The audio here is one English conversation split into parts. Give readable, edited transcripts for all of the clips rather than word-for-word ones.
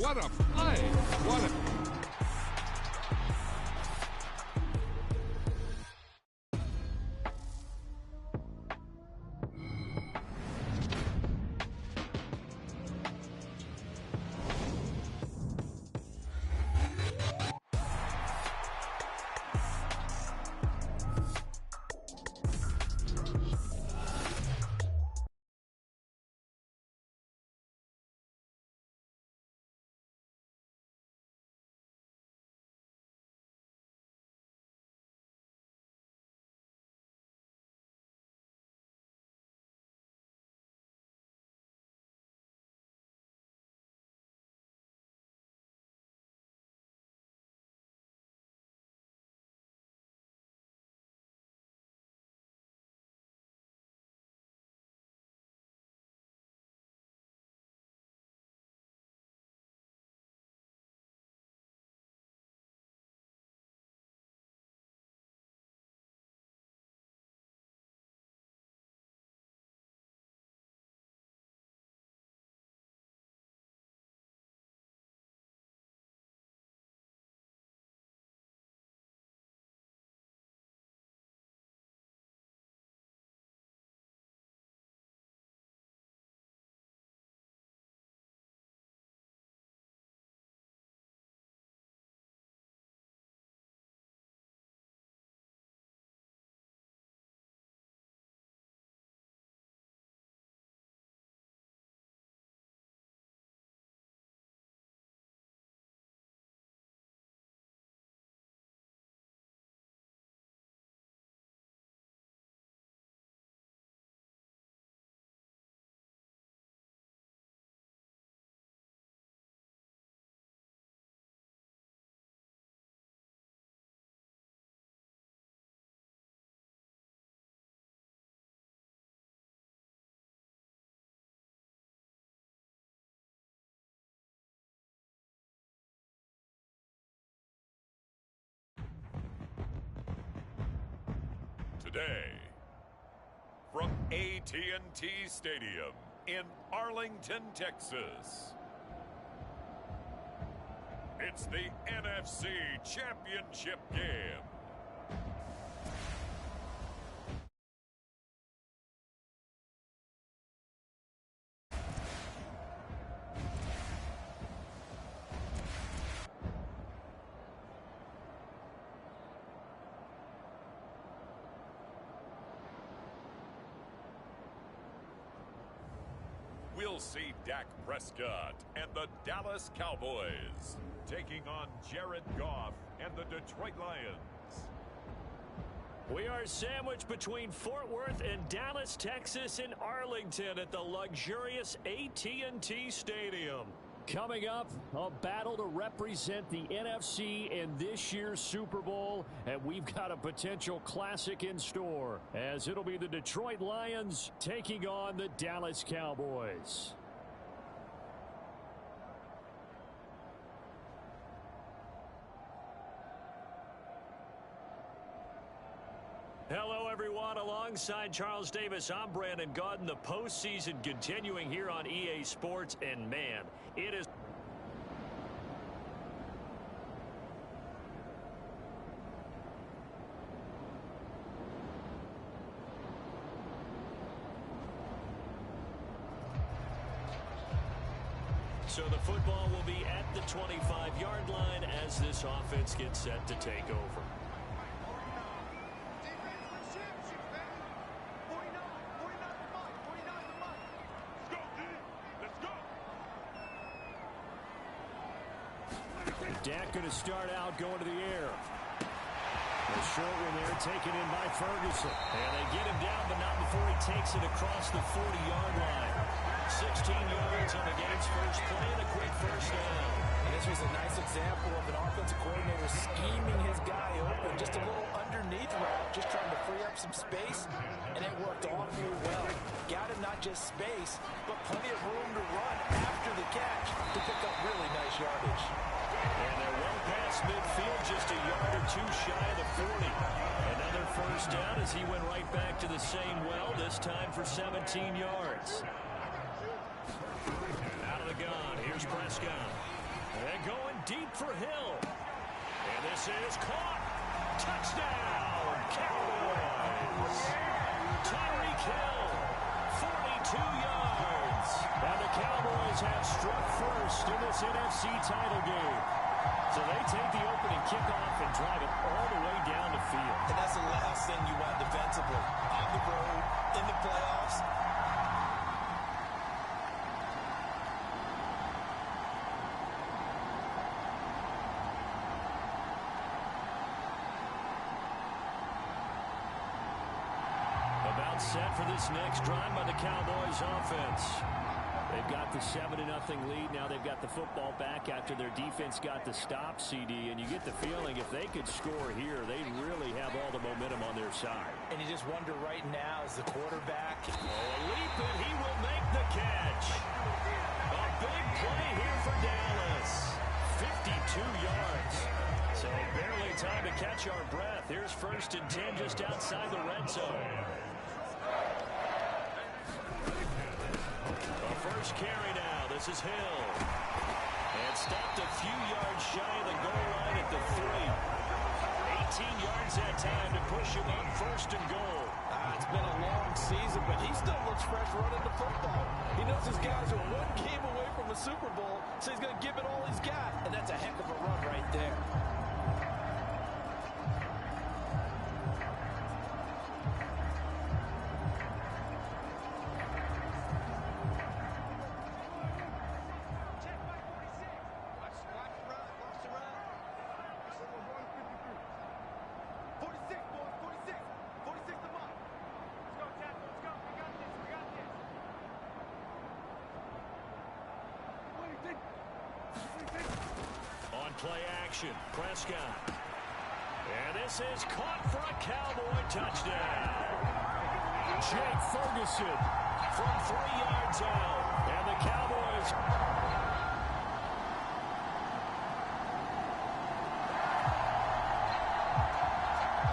What a play! What a... Today, from AT&T Stadium in Arlington, Texas, it's the NFC Championship game. We'll see Dak Prescott and the Dallas Cowboys taking on Jared Goff and the Detroit Lions. We are sandwiched between Fort Worth and Dallas, Texas, and Arlington at the luxurious AT&T Stadium. Coming up, a battle to represent the NFC in this year's Super Bowl, and we've got a potential classic in store, as it'll be the Detroit Lions taking on the Dallas Cowboys. Hello, everyone. Alongside Charles Davis, I'm Brandon Gaudin. The postseason continuing here on EA Sports, and man, it is... So the football will be at the 25-yard line as this offense gets set to take over. Dak going to start out going to the air. A short one there taken in by Ferguson. And they get him down, but not before he takes it across the 40-yard line. 16 yards on the game's first play and a quick first down. And this was a nice example of an offensive coordinator scheming his guy open. Just a little underneath route, just trying to free up some space, and it worked awfully well. Got him not just space, but plenty of room to run after the catch to pick up really nice yardage. And they're one past midfield, just a yard or two shy of the 40. Another first down as he went right back to the same well, this time for 17 yards. Out of the gun, here's Prescott. And going deep for Hill. And this is caught. Touchdown, Cowboys. Tyreek Hill, 42 yards. And the Cowboys have struck first in this NFC title game. So they take the opening kickoff and drive it all the way down the field. And that's the last thing you want defensively. On the road, in the playoffs. About set for this next drive by the Cowboys offense. They've got the 7-0 lead. Now they've got the football back after their defense got the stop, CD. And you get the feeling if they could score here, they really have all the momentum on their side. And you just wonder right now as the quarterback. Oh, a leap, and he will make the catch. A big play here for Dallas. 52 yards. So barely time to catch our breath. Here's 1st and 10 just outside the red zone. First carry now. This is Hill. And stopped a few yards shy of the goal line at the 3. 18 yards that time to push him on 1st and goal. It's been a long season, but he still looks fresh running the football. He knows his guys are one game away from a Super Bowl, so he's going to give it all he's got. And that's a heck of a run right there. Play action. Prescott. And this is caught for a Cowboy touchdown. Jake Ferguson from 3 yards out. And the Cowboys.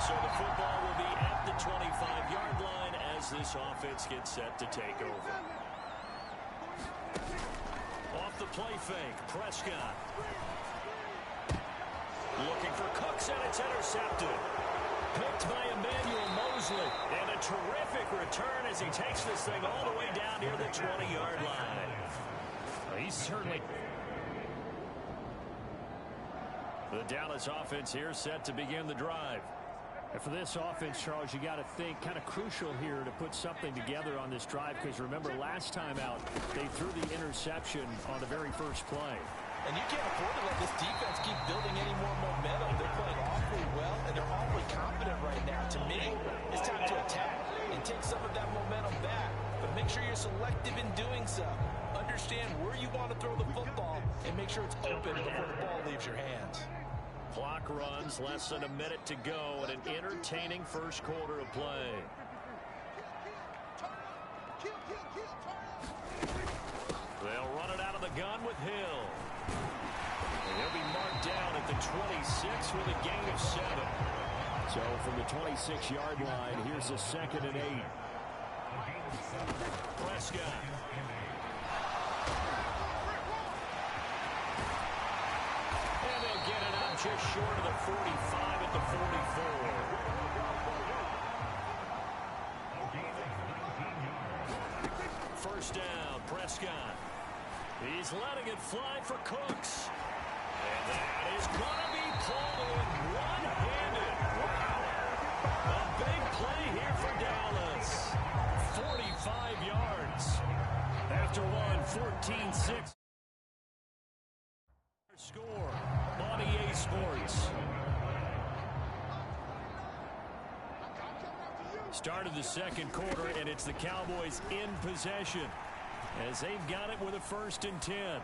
So the football will be at the 25-yard line as this offense gets set to take over. Off the play fake. Prescott. Looking for Cooks, and it's intercepted. Picked by Emmanuel Mosley. And a terrific return as he takes this thing all the way down near the 20-yard line. He's certainly... The Dallas offense here set to begin the drive. And for this offense, Charles, you got to think kind of crucial here to put something together on this drive, because remember last time out, they threw the interception on the very first play. And you can't afford to let this defense keep building any more momentum. They're playing awfully well, and they're awfully confident right now. To me, it's time to attack and take some of that momentum back. But make sure you're selective in doing so. Understand where you want to throw the football, and make sure it's open before the ball leaves your hands. Clock runs, less than a minute to go, and an entertaining first quarter of play. They'll run it out of the gun with Hill. And he'll be marked down at the 26 with a gain of 7. So from the 26-yard line, here's a 2nd and 8. Prescott. And they'll get it out just short of the 45 at the 44. First down, Prescott. He's letting it fly for Cooks. And that is going to be pulled in one-handed. Wow. A big play here for Dallas. 45 yards. After one, 14-6. Score on EA Sports. Start of the second quarter, and it's the Cowboys in possession as they've got it with a 1st and 10.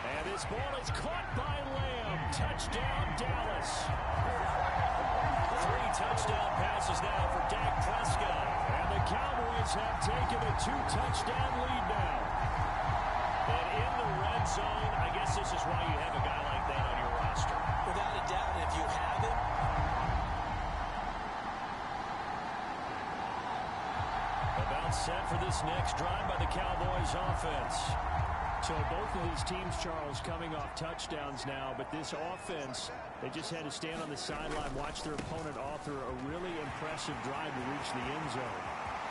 And this ball is caught by Lamb. Touchdown, Dallas. 3 touchdown passes now for Dak Prescott. And the Cowboys have taken a 2-touchdown lead now. And in the red zone, I guess this is why you have a guy like that on your roster. Without a doubt, if you have him, about set for this next drive by the Cowboys offense. So both of these teams, Charles, coming off touchdowns now, but this offense, they just had to stand on the sideline, watch their opponent author a really impressive drive to reach the end zone.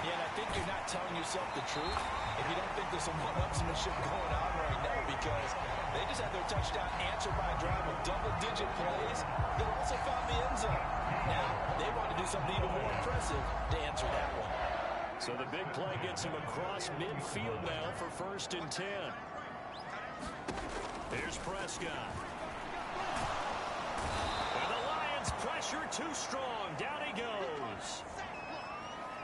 Yeah, and I think you're not telling yourself the truth if you don't think there's some one-upsmanship going on right now, because they just had their touchdown answered by a drive of double-digit plays that also found the end zone. Now, they want to do something even more impressive to answer that one. So the big play gets him across midfield now for 1st and 10. Here's Prescott. And the Lions pressure too strong. Down he goes.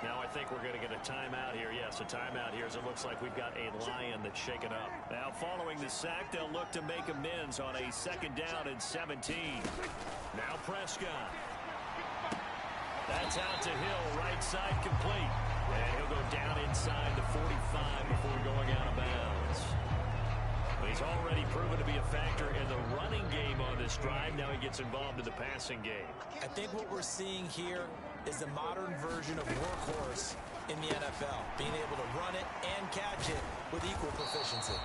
Now I think we're going to get a timeout here. Yes, a timeout here as it looks like we've got a Lion that's shaken up. Now following the sack, they'll look to make amends on a 2nd down and 17. Now Prescott. That's out to Hill, right side complete. And he'll go down inside the 45 before going out of bounds. He's already proven to be a factor in the running game on this drive. Now he gets involved in the passing game. I think what we're seeing here is the modern version of workhorse in the NFL, being able to run it and catch it with equal proficiency.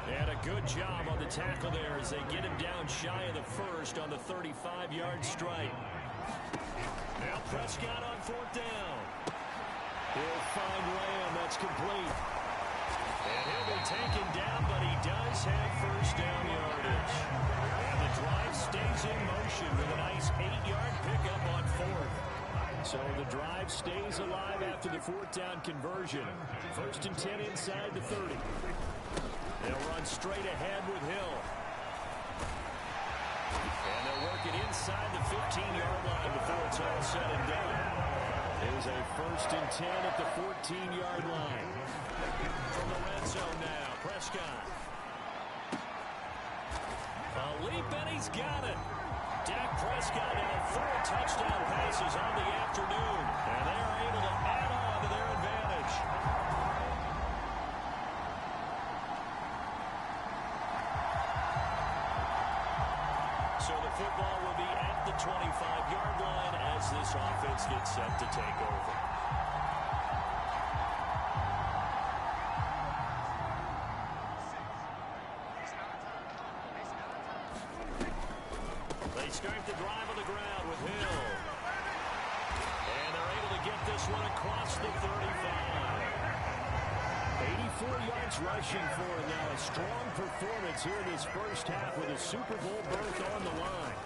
And a good job on the tackle there as they get him down shy of the 1st on the 35-yard strike. Now Prescott on 4th down. He'll find Lamb. That's complete. And he'll be taken down, but he does have 1st down yardage. And the drive stays in motion with a nice 8-yard pickup on 4th. So the drive stays alive after the 4th down conversion. 1st and 10 inside the 30. They'll run straight ahead with Hill. And they'll work it inside the 15-yard line before it's all said and done. It was a 1st and 10 at the 14-yard line. From the red zone now, Prescott. A leap and he's got it. Dak Prescott now 4 touchdown passes on the afternoon. And they are able to add on to their advantage. So the football will be at the 25-yard line as this offense gets set to take over. They start the drive on the ground with Hill. And they're able to get this one across the 35. 84 yards rushing for him now. A strong performance here in this 1st half with a Super Bowl berth on the line.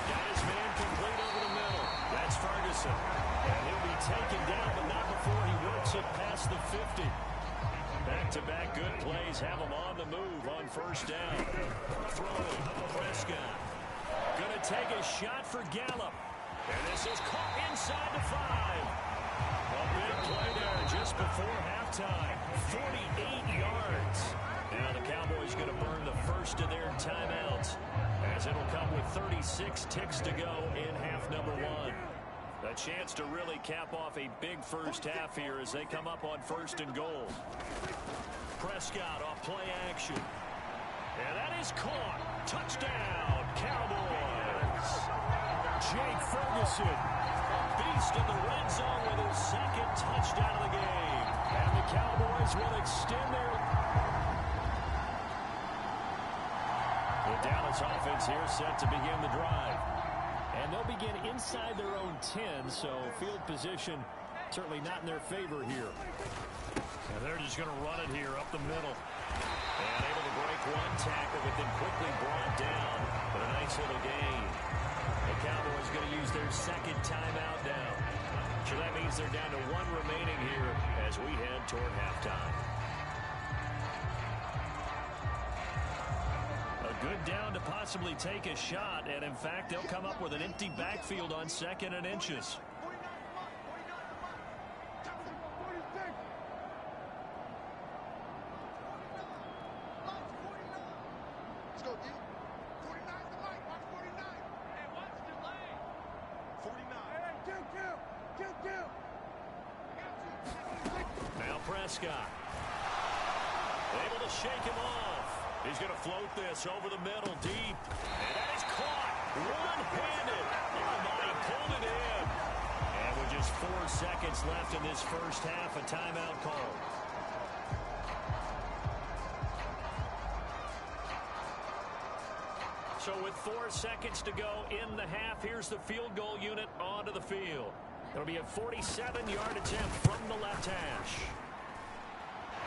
Got his man complete over the middle. That's Ferguson. And he'll be taken down, but not before he works it past the 50. Back-to-back good plays have him on the move on 1st down. Throwing, Prescott. Going to take a shot for Gallup. And this is caught inside the 5. A big play there just before halftime. 48 yards. Now the Cowboys going to burn the 1st of their timeouts, as it'll come with 36 ticks to go in half number 1. A chance to really cap off a big 1st half here as they come up on 1st and goal. Prescott off play action. And that is caught. Touchdown, Cowboys. Jake Ferguson, a beast in the red zone with his 2nd touchdown of the game. And the Cowboys will extend their... The Dallas offense here set to begin the drive. And they'll begin inside their own 10, so field position certainly not in their favor here. And they're just going to run it here up the middle. And able to break one tackle, but then quickly brought down. But a nice little gain. The Cowboys going to use their 2nd timeout now. So that means they're down to 1 remaining here as we head toward halftime. A good down to possibly take a shot, and in fact, they'll come up with an empty backfield on 2nd and inches. Now Prescott. Able to shake him off. He's going to float this over the middle deep. And that is caught. One-handed. Oh, my. He pulled it in. And with just 4 seconds left in this first half. A timeout call. So with 4 seconds to go in the half, here's the field goal unit onto the field. It'll be a 47-yard attempt from the left hash.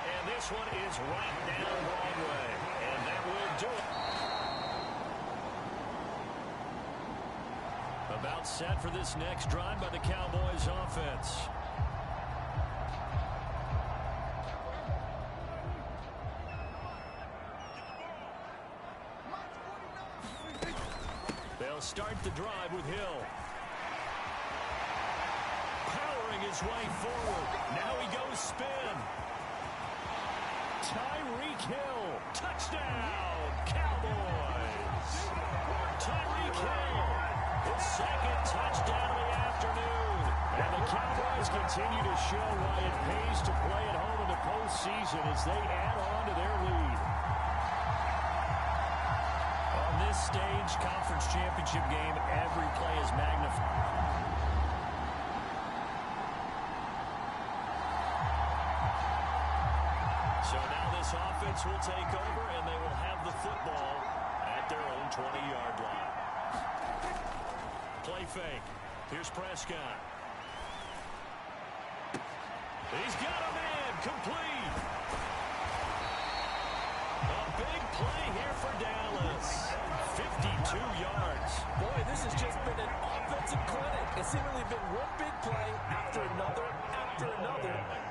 And this one is right down Broadway. And that will do it. About set for this next drive by the Cowboys offense. They'll start the drive with Hill. Powering his way forward. Now he goes spin. Tyreek Hill. Touchdown, Cowboys. Tyreek Hill. His second touchdown of the afternoon. And the Cowboys continue to show why it pays to play at home in the postseason as they add on to their lead. On this stage, conference championship game, every play is magnified. So now this offense will take over, and they will have the football at their own 20-yard line. Play fake. Here's Prescott. He's got a man complete. A big play here for Dallas. 52 yards. Boy, this has just been an offensive clinic. It's seemingly been one big play after another,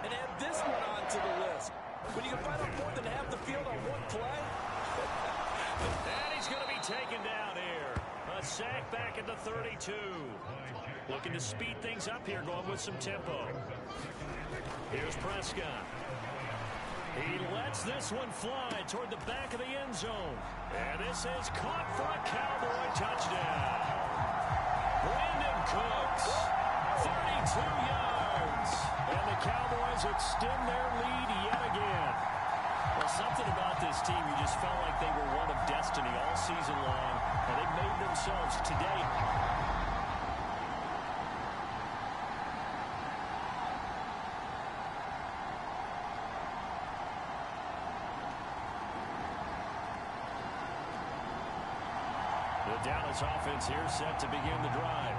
and add this one onto the list. When you can find out more than half the field on one play. And he's going to be taken down here. A sack back at the 32. Looking to speed things up here, going with some tempo. Here's Prescott. He lets this one fly toward the back of the end zone. And this is caught for a Cowboy touchdown. Brandon Cooks, 32 yards. And the Cowboys extend their lead yet again. Well, something about this team, you just felt like they were one of destiny all season long. And they made themselves today. The Dallas offense here set to begin the drive.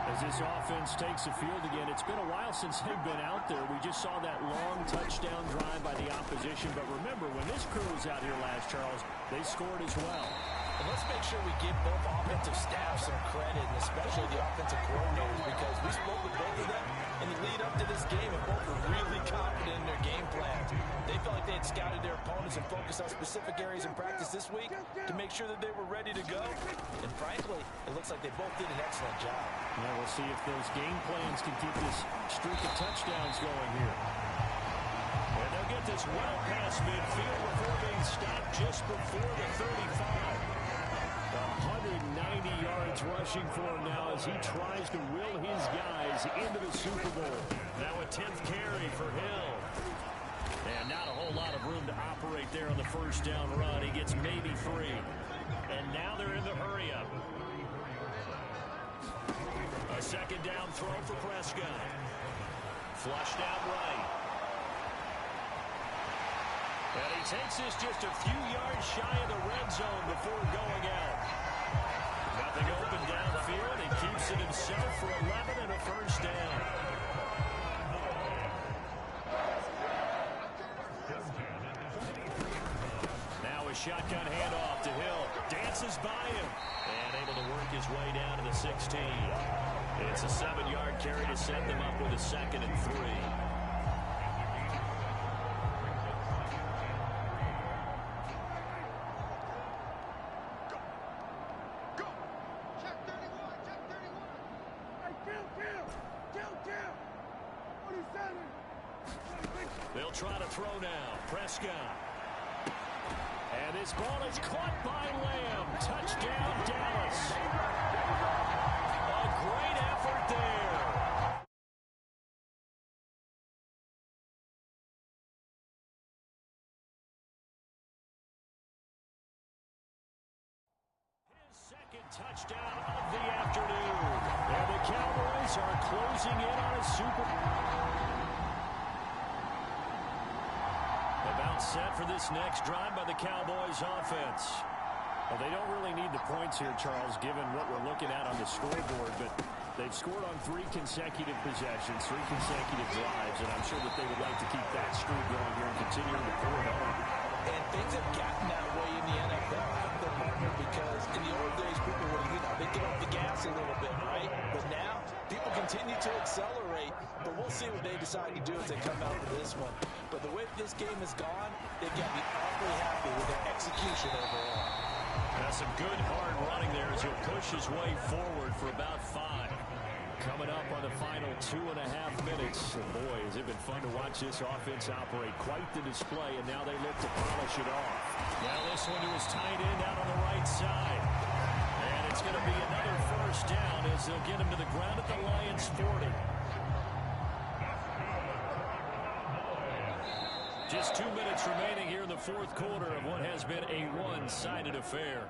As this offense takes the field again, it's been a while since they've been out there. We just saw that long touchdown drive by the opposition. But remember, when this crew was out here last, Charles, they scored as well. And let's make sure we give both offensive staffs some credit, and especially the offensive coordinators, because we spoke with both of them in the lead up to this game, and both were really confident in their game plans. They felt like they had scouted their opponents and focused on specific areas in practice this week to make sure that they were ready to go. And frankly, it looks like they both did an excellent job. Now we'll see if those game plans can keep this streak of touchdowns going here. And they'll get this well past midfield before being stopped just before the 35. 190 yards rushing for him now as he tries to will his guys into the Super Bowl. Now a 10th carry for Hill. And not a whole lot of room to operate there on the first down run. He gets maybe 3. And now they're in the hurry up. A second down throw for Prescott. Flushed out right. And he takes this just a few yards shy of the red zone before going out. Nothing open downfield. He keeps it himself for 11 and a first down. Now a shotgun handoff to Hill. Dances by him. And able to work his way down to the 16. It's a 7-yard carry to set them up with a 2nd and 3. They'll try to throw now. Prescott. And this ball is caught by Lamb. Touchdown, Dallas. A great effort there. His second touchdown of the afternoon. And the Cowboys are closing in on a Super Bowl. About set for this next drive by the Cowboys offense. Well, they don't really need the points here, Charles, given what we're looking at on the scoreboard, but they've scored on 3 consecutive possessions, 3 consecutive drives, and I'm sure that they would like to keep that streak going here and continuing to pour it on. And things have gotten that way in the NFL, haven't they, partner? Because in the old days, people would, they get off the gas a little bit, right? But now, people continue to accelerate, but we'll see what they decide to do as they come out of this one. But the way this game has gone, they've got to be awfully happy with their execution overall. That's some good hard running there as he'll push his way forward for about 5. Coming up on the final 2.5 minutes. And boy, has it been fun to watch this offense operate. Quite the display, and now they look to polish it off. Now this one to his tight end out on the right side. And it's going to be another first down as they'll get him to the ground at the Lions' 40. Just 2 minutes remaining here in the fourth quarter of what has been a one-sided affair.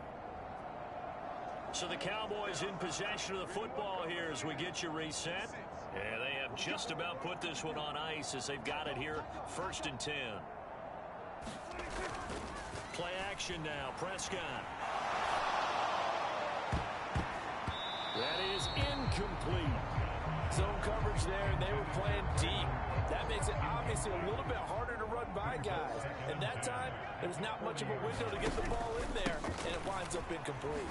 So the Cowboys in possession of the football here as we get you reset. And they have just about put this one on ice as they've got it here, 1st and 10. Play action now, Prescott. That is incomplete. Zone coverage there, and they were playing deep. That makes it obviously a little bit harder to run by guys. And that time, there's not much of a window to get the ball in there, and it winds up incomplete.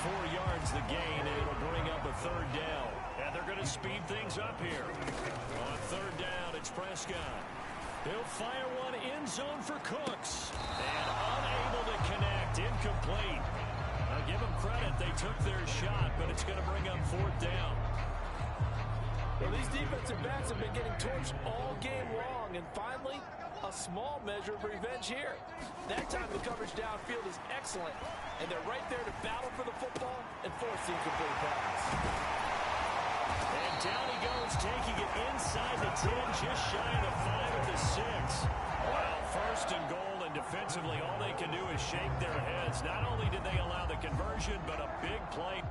4 yards the gain, and it'll bring up a 3rd down. And they're going to speed things up here. On 3rd down, it's Prescott. He'll fire one end zone for Cooks. And unable to connect, incomplete. I'll give them credit, they took their shot, but it's going to bring up 4th down. Well, these defensive backs have been getting torched all game long, and finally, a small measure of revenge here. That time the coverage downfield is excellent, and they're right there to battle for the football and force the incomplete pass. And down he goes, taking it inside the 10, just shy of the 5 at the 6. Well, 1st and goal, and defensively all they can do is shake their heads. Not only did they allow the conversion, but a big play.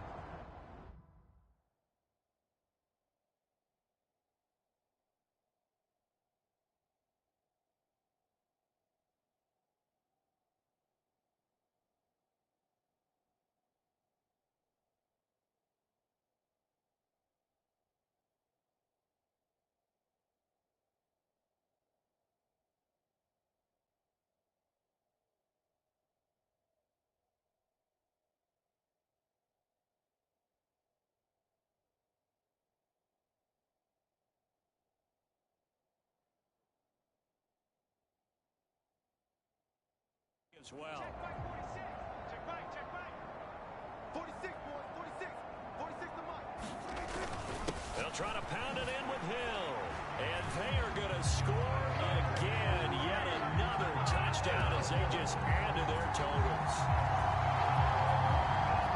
As well. Check back. 46, boys, 46. 46 to Mike. They'll try to pound it in with Hill. And they are going to score again. Yet another touchdown as they just add to their totals.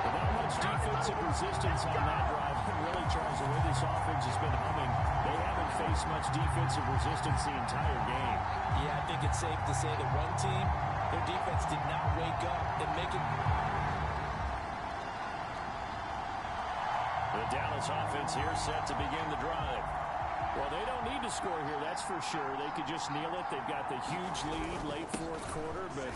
Not much defensive resistance on that drive. Really, Charles, the way this offense has been humming, they haven't faced much defensive resistance the entire game. Yeah, I think it's safe to say that one team, their defense did not wake up and make it. The Dallas offense here set to begin the drive. Well, they don't need to score here, that's for sure. They could just kneel it. They've got the huge lead late fourth quarter, but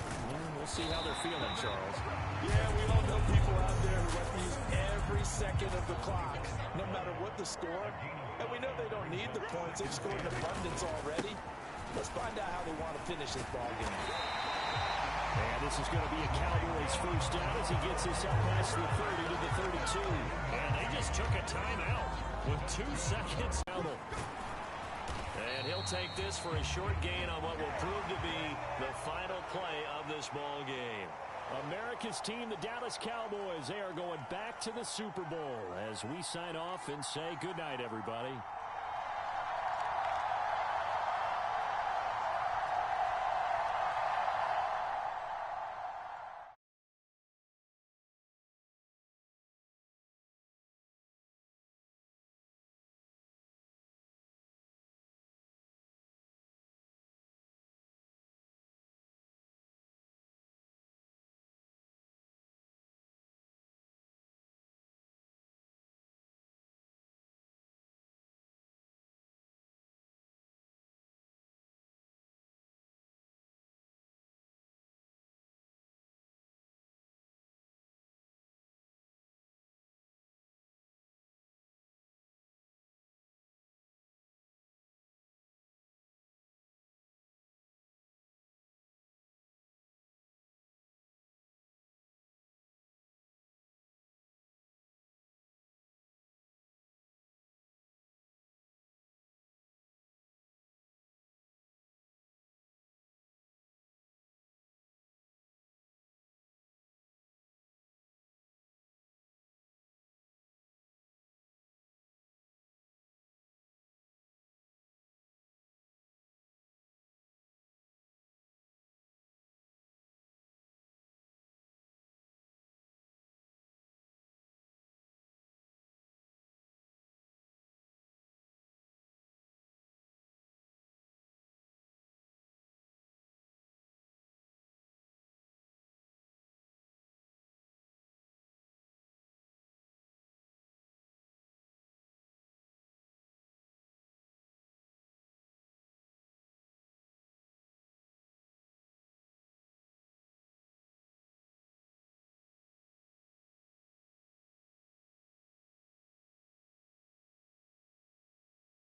we'll see how they're feeling, Charles. Yeah, we all know people out there who like to use every second of the clock, no matter what the score. And we know they don't need the points. They've scored in abundance already. Let's find out how they want to finish this ball game. And this is going to be a Cowboys first down as he gets this up past the 30 to the 32. And they just took a timeout with 2 seconds out. And he'll take this for a short gain on what will prove to be the final play of this ball game. America's team, the Dallas Cowboys, they are going back to the Super Bowl as we sign off and say goodnight, everybody.